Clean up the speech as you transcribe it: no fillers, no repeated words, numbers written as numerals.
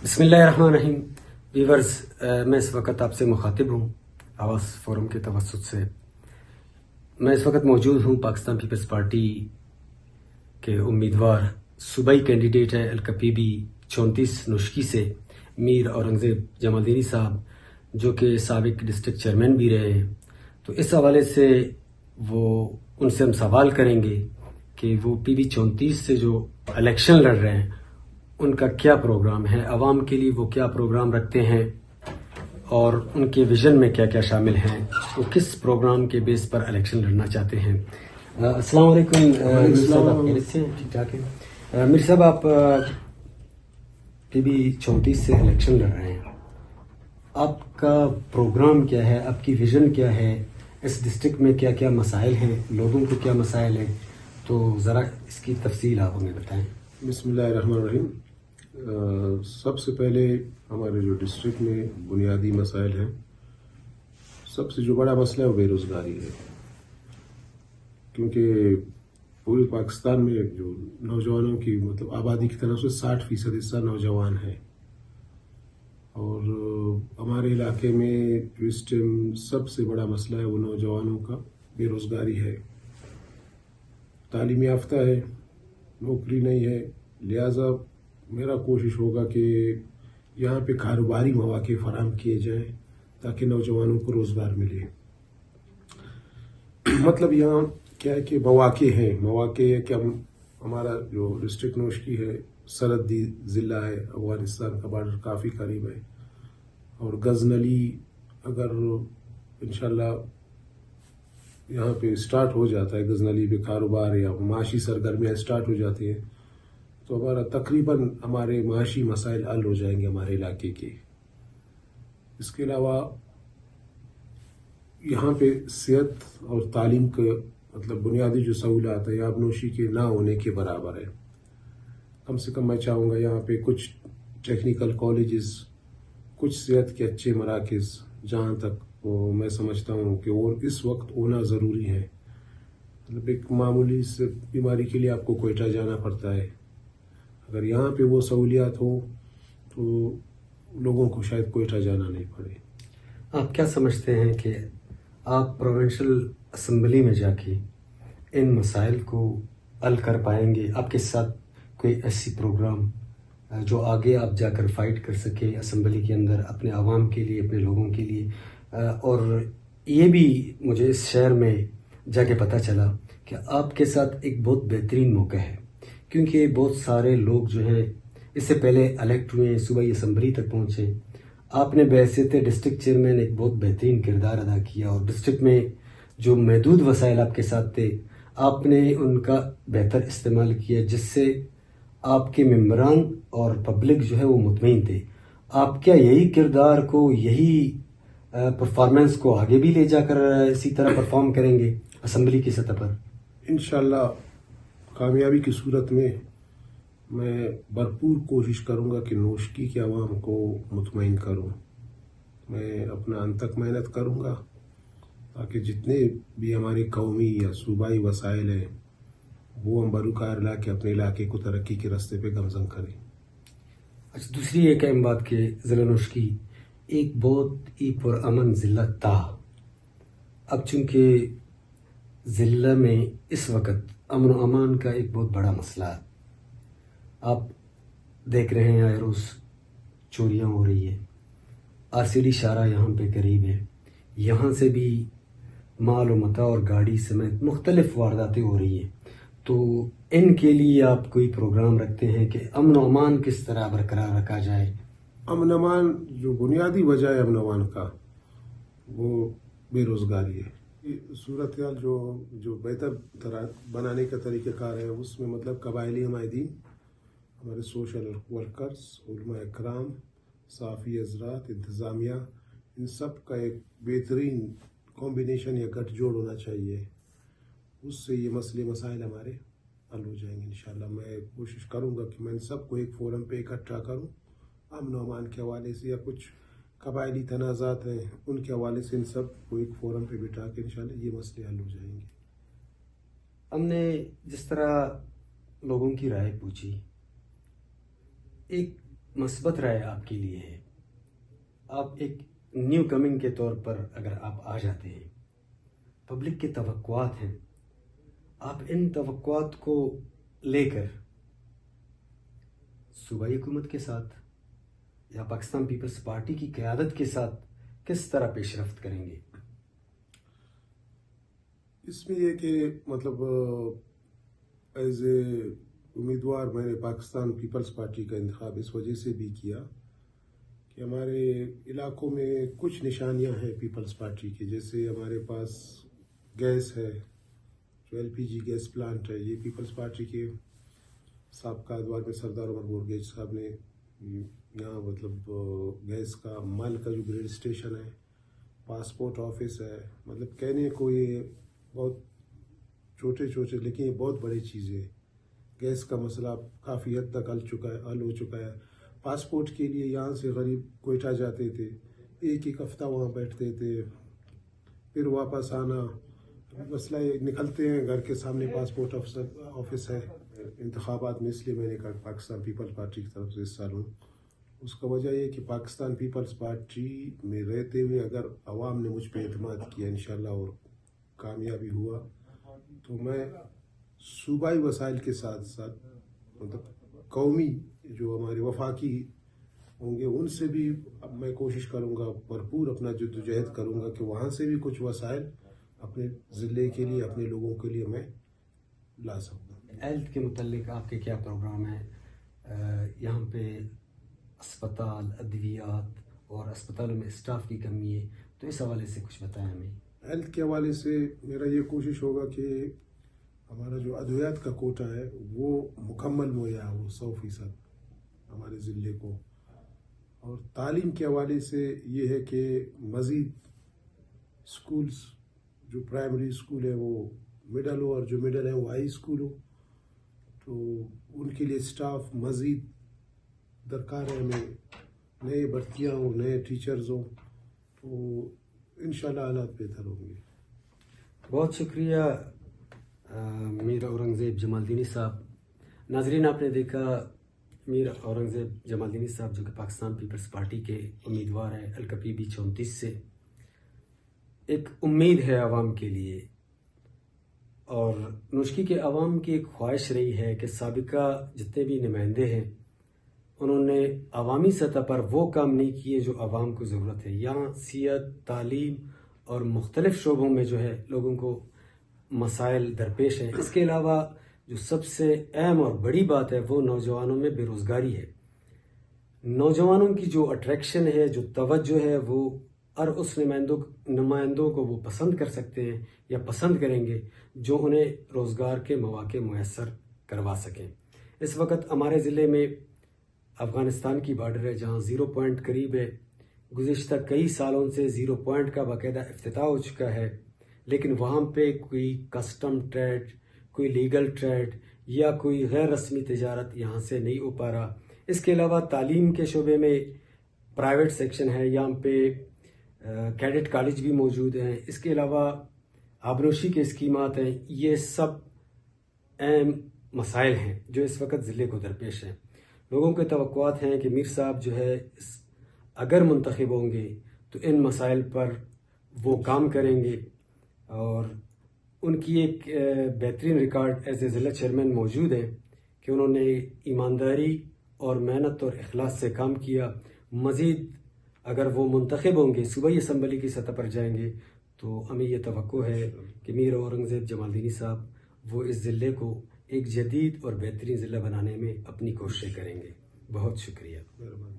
بسم اللہ الرحمن الرحیم ویورز، میں اس وقت آپ سے مخاطب ہوں آواز فورم کے توسط سے۔ میں اس وقت موجود ہوں پاکستان پیپلز پارٹی کے امیدوار صوبائی کینڈیڈیٹ ہے الکپیبی 34 نشکی سے میر اورنگزیب جمال دینی صاحب، جو کہ سابق ڈسٹرکٹ چیئرمین بھی رہے ہیں۔ تو اس حوالے سے ان سے ہم سوال کریں گے کہ وہ پی بی 34 سے جو الیکشن لڑ رہے ہیں ان کا کیا پروگرام ہے، عوام کے لیے وہ کیا پروگرام رکھتے ہیں اور ان کے ویژن میں کیا کیا شامل ہیں، وہ کس پروگرام کے بیس پر الیکشن لڑنا چاہتے ہیں۔ السلام علیکم میر صاحب، آپ خیریت سے ہیں؟ ٹھیک ٹھاک ہیں؟ میر صاحب، آپ پی بی 34 سے الیکشن لڑ رہے ہیں، آپ کا پروگرام کیا ہے، آپ کی ویژن کیا ہے، اس ڈسٹرکٹ میں کیا کیا مسائل ہیں، لوگوں کو کیا مسائل ہیں، تو ذرا اس کی تفصیل آپ ہمیں بتائیں۔ بسم اللہ الرحمن الرحیم۔ سب سے پہلے ہمارے جو ڈسٹرکٹ میں بنیادی مسائل ہیں، سب سے جو بڑا مسئلہ ہے وہ بے روزگاری ہے، کیونکہ پورے پاکستان میں جو نوجوانوں کی آبادی کی طرف سے 60% حصہ نوجوان ہے، اور ہمارے علاقے میں جو اس ٹائم سب سے بڑا مسئلہ ہے وہ نوجوانوں کا بے روزگاری ہے۔ تعلیم یافتہ ہے، نوکری نہیں ہے، لہٰذا میرا کوشش ہوگا کہ یہاں پہ کاروباری مواقع فراہم کیے جائیں تاکہ نوجوانوں کو روزگار ملے۔ مطلب یہاں کیا ہے کہ مواقع ہے کہ ہمارا جو ڈسٹرکٹ نوشکی ہے سرحدی ضلع ہے، افغانستان کا بارڈر کافی قریب ہے، اور غزنلی اگر انشاءاللہ یہاں پہ اسٹارٹ ہو جاتا ہے، غزنلی پہ کاروبار یا معاشی سرگرمیاں اسٹارٹ ہو جاتی ہیں تو تقریباً ہمارے معاشی مسائل حل ہو جائیں گے ہمارے علاقے کے۔ اس کے علاوہ یہاں پہ صحت اور تعلیم کا بنیادی جو سہولات ہے آب نوشی کے نہ ہونے کے برابر ہے۔ کم سے کم میں چاہوں گا یہاں پہ کچھ ٹیکنیکل کالجز، کچھ صحت کے اچھے مراکز، جہاں تک وہ میں سمجھتا ہوں کہ وہ اس وقت ہونا ضروری ہے۔ ایک معمولی سے بیماری کے لیے آپ کو کوئٹہ جانا پڑتا ہے، اگر یہاں پہ وہ سہولیات ہو تو لوگوں کو شاید کوئٹہ جانا نہیں پڑے۔ آپ کیا سمجھتے ہیں کہ آپ پروونشل اسمبلی میں جا کے ان مسائل کو حل کر پائیں گے؟ آپ کے ساتھ کوئی ایسی پروگرام جو آگے آپ جا کر فائٹ کر سکیں اسمبلی کے اندر اپنے عوام کے لیے، اپنے لوگوں کے لیے؟ اور یہ بھی مجھے اس شہر میں جا کے پتہ چلا کہ آپ کے ساتھ ایک بہت بہترین موقع ہے، کیونکہ بہت سارے لوگ جو ہیں اس سے پہلے الیکٹ ہوئے، صوبائی اسمبلی تک پہنچے۔ آپ نے بحیثیت ڈسٹرکٹ چیئرمین ایک بہت بہترین کردار ادا کیا، اور ڈسٹرکٹ میں جو محدود وسائل آپ کے ساتھ تھے آپ نے ان کا بہتر استعمال کیا، جس سے آپ کے ممبران اور پبلک جو ہے وہ مطمئن تھے۔ آپ کیا یہی کردار کو، یہی پرفارمنس کو آگے بھی لے جا کر اسی طرح پرفارم کریں گے اسمبلی کی سطح پر؟ انشاءاللہ کامیابی کی صورت میں میں بھرپور کوشش کروں گا کہ نوشکی کے عوام کو مطمئن کروں۔ میں اپنا انتک محنت کروں گا تاکہ جتنے بھی ہمارے قومی یا صوبائی وسائل ہیں وہ ہم بروکار لا کے اپنے علاقے کو ترقی کے راستے پہ گامزن کریں۔ اچھا، دوسری ایک اہم بات کہ ضلع نوشکی ایک بہت ہی پرامن ضلع تھا، اب چونکہ ضلع میں اس وقت امن و امان کا ایک بہت بڑا مسئلہ ہے۔ آپ دیکھ رہے ہیں آئے روز چوریاں ہو رہی ہے، RCD شارہ یہاں پہ قریب ہے، یہاں سے بھی مال و متاع اور گاڑی سمیت مختلف وارداتیں ہو رہی ہیں۔ تو ان کے لیے آپ کوئی پروگرام رکھتے ہیں کہ امن و امان کس طرح برقرار رکھا جائے؟ امن امان جو بنیادی وجہ ہے امن امان کا وہ بے روزگاری ہے۔ صورتحال جو بہتر طرح بنانے کا طریقہ کار ہے اس میں قبائلی عمائدین، ہمارے سوشل ورکرز، علماء اکرام، صحافی حضرات، انتظامیہ، ان سب کا ایک بہترین کمبینیشن یا گٹھ جوڑ ہونا چاہیے۔ اس سے یہ مسائل ہمارے حل ہو جائیں گے انشاءاللہ۔ میں کوشش کروں گا کہ میں ان سب کو ایک فورم پہ اکٹھا کروں، امن و امان کے حوالے سے یا کچھ قبائلی تنازعات ہیں ان کے حوالے سے ان سب کو ایک فورم پہ بٹھا کے انشاءاللہ یہ مسئلے حل ہو جائیں گے۔ ہم نے جس طرح لوگوں کی رائے پوچھی، ایک مثبت رائے آپ کے لیے ہے. آپ ایک نیو کمنگ کے طور پر اگر آپ آ جاتے ہیں، پبلک کے توقعات ہیں، آپ ان توقعات کو لے کر صوبائی حکومت کے ساتھ یا پاکستان پیپلز پارٹی کی قیادت کے ساتھ کس طرح پیش رفت کریں گے؟ اس میں یہ کہ مطلب ایز اے امیدوار میں نے پاکستان پیپلز پارٹی کا انتخاب اس وجہ سے بھی کیا کہ ہمارے علاقوں میں کچھ نشانیاں ہیں پیپلز پارٹی کی، جیسے ہمارے پاس گیس ہے، جو LPG گیس پلانٹ ہے، یہ پیپلز پارٹی کے سابقہ ادوار میں سردار عمر بورگیج صاحب نے یہاں مطلب گیس کا مال کا جو گریڈ اسٹیشن ہے، پاسپورٹ آفس ہے، مطلب کہنے کو یہ بہت چھوٹے چھوٹے لیکن یہ بہت بڑی چیزیں ہے. گیس کا مسئلہ کافی حد تک حل ہو چکا ہے. پاسپورٹ کے لیے یہاں سے غریب کوئٹہ جاتے تھے، ایک ہفتہ وہاں بیٹھتے تھے، پھر واپس آنا. مسئلہ یہ نکلتے ہیں گھر کے سامنے پاسپورٹ آفس ہے. انتخابات میں اس لیے میں نے کہا پاکستان پیپلز پارٹی کی طرف سے حصہ لوں. اس کا وجہ یہ کہ پاکستان پیپلز پارٹی میں رہتے ہوئے اگر عوام نے مجھ پہ اعتماد کیا انشاءاللہ اور کامیابی ہوا تو میں صوبائی وسائل کے ساتھ ساتھ مطلب قومی جو ہمارے وفاقی ہوں گے ان سے بھی اب میں کوشش کروں گا، بھرپور اپنا جدوجہد کروں گا کہ وہاں سے بھی کچھ وسائل اپنے ضلع کے لیے، اپنے لوگوں کے لیے میں لا سکوں. ہیلتھ کے متعلق آپ کے کیا پروگرام ہیں؟ یہاں پہ اسپتال، ادویات اور اسپتالوں میں اسٹاف کی کمی ہے، تو اس حوالے سے کچھ بتائیں ہمیں. ہیلتھ کے حوالے سے میرا یہ کوشش ہوگا کہ ہمارا جو ادویات کا کوٹا ہے وہ مکمل مہیا ہو 100% ہمارے ضلع کو. اور تعلیم کے حوالے سے یہ ہے کہ مزید اسکولز جو پرائمری اسکول ہے وہ مڈل ہو، اور جو مڈل ہے وہ ہائی اسکول ہو. تو ان کے لیے اسٹاف مزید درکار ہے، ہمیں نئے بھرتیاں ہوں، نئے ٹیچرز ہوں، تو انشاءاللہ حالات بہتر ہوں گے. بہت شکریہ میر اورنگزیب جمالدینی صاحب. ناظرین، آپ نے دیکھا میر اورنگزیب جمالدینی صاحب جو کہ پاکستان پیپلز پارٹی کے امیدوار ہیں الکپیبی 34 سے. ایک امید ہے عوام کے لیے، اور نوشکی کے عوام کی ایک خواہش رہی ہے کہ سابقہ جتنے بھی نمائندے ہیں انہوں نے عوامی سطح پر وہ کام نہیں کیے جو عوام کو ضرورت ہے. یہاں صحت، تعلیم اور مختلف شعبوں میں جو ہے لوگوں کو مسائل درپیش ہیں. اس کے علاوہ جو سب سے اہم اور بڑی بات ہے وہ نوجوانوں میں بے روزگاری ہے. نوجوانوں کی جو اٹریکشن ہے، جو توجہ ہے، وہ ہر اس نمائندوں کو وہ پسند کر سکتے ہیں یا پسند کریں گے جو انہیں روزگار کے مواقع میسر کروا سکیں. اس وقت ہمارے ضلع میں افغانستان کی بارڈر ہے جہاں 0 پوائنٹ قریب ہے. گزشتہ کئی سالوں سے 0 پوائنٹ کا باقاعدہ افتتاح ہو چکا ہے، لیکن وہاں پہ کوئی کسٹم ٹریڈ، کوئی لیگل ٹریڈ یا کوئی غیر رسمی تجارت یہاں سے نہیں ہو پا رہا. اس کے علاوہ تعلیم کے شعبے میں پرائیویٹ سیکشن ہے، یہاں پہ کیڈٹ کالج بھی موجود ہیں. اس کے علاوہ آبنوشی کے اسکیمات ہیں. یہ سب اہم مسائل ہیں جو اس وقت ضلع کو درپیش ہیں. لوگوں کے توقعات ہیں کہ میر صاحب جو ہے اگر منتخب ہوں گے تو ان مسائل پر وہ کام کریں گے، اور ان کی ایک بہترین ریکارڈ ایز اے ضلع چیئرمین موجود ہے کہ انہوں نے ایمانداری اور محنت اور اخلاص سے کام کیا. مزید اگر وہ منتخب ہوں گے، صوبائی اسمبلی کی سطح پر جائیں گے، تو ہمیں یہ توقع ہے کہ میر اورنگزیب جمالدینی صاحب وہ اس ضلع کو ایک جدید اور بہترین ضلع بنانے میں اپنی کوششیں کریں گے. بہت شکریہ. مہربانی.